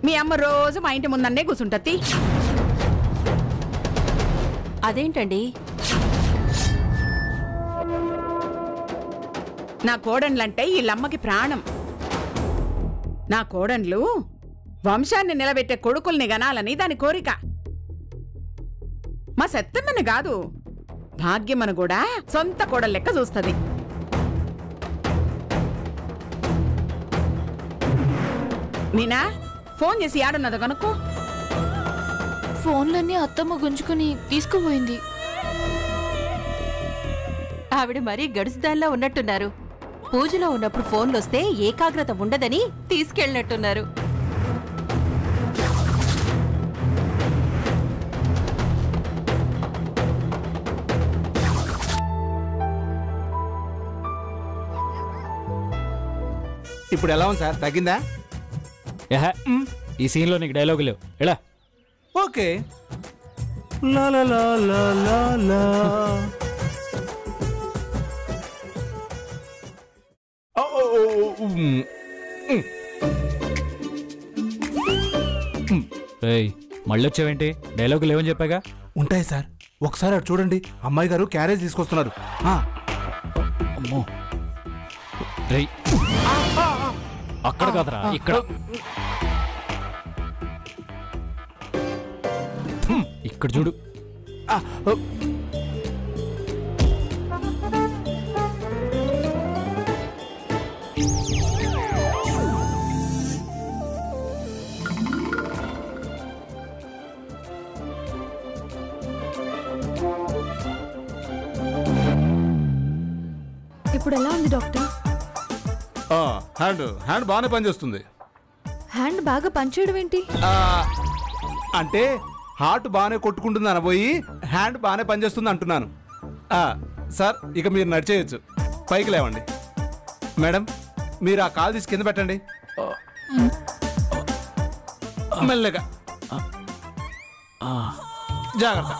మీ అమ్మ రోజు మా ఇంటి ముందన్నే కూర్చుంటది. అదేంటండి? నా కోడన్లంటే వీళ్ళమ్మకి ప్రాణం. నా కోడన్లు వంశాన్ని నిలబెట్టే కొడుకుల్ని గనాలని దాని కోరిక. మా సత్తమ్మని కాదు, భాగ్యమను కూడా సొంత కోడలు లెక్క చూస్తుంది. మీనా ఫోన్ చేసి ఆడున్నదో కనుక్కో. ఫోన్లన్నీ అత్తమ్మ గుంజుకుని తీసుకుపోయింది. ఆవిడ మరీ గడుసుదానిలా ఉన్నట్టున్నారు. పూజలో ఉన్నప్పుడు ఫోన్లొస్తే ఏకాగ్రత ఉండదని తీసుకెళ్ళినట్టున్నారు. ఇప్పుడు ఎలా ఉంది సార్? తగ్గిందా? ఈ సీన్లో నీకు డైలాగు లేవు. ఎలా? ఓకే. లా లా లా లా లా లా. మళ్ళీ వచ్చావేంటి? డైలాగు లేవని చెప్పాగా. ఉంటాయి సార్, ఒకసారి అటు చూడండి. అమ్మాయి గారు క్యారేజ్ తీసుకొస్తున్నారు. అమ్మో, అక్కడ కాదరా, ఇక్కడ. ఇక్కడ చూడు. ఇప్పుడు ఎలా ఉంది డాక్టర్? హ్యాండ్ బాగానే పనిచేస్తుంది. హ్యాండ్ బాగా పనిచేయడం ఏంటి? అంటే హార్ట్ బాగానే కొట్టుకుంటుంది అనబోయి హ్యాండ్ బాగానే పనిచేస్తుంది అంటున్నాను. సార్, ఇక మీరు నడిచేయచ్చు. పైకి లేవండి. మేడం, మీరు ఆ కాలు తీసి కింద పెట్టండి. మెల్లగా, జాగ్రత్త.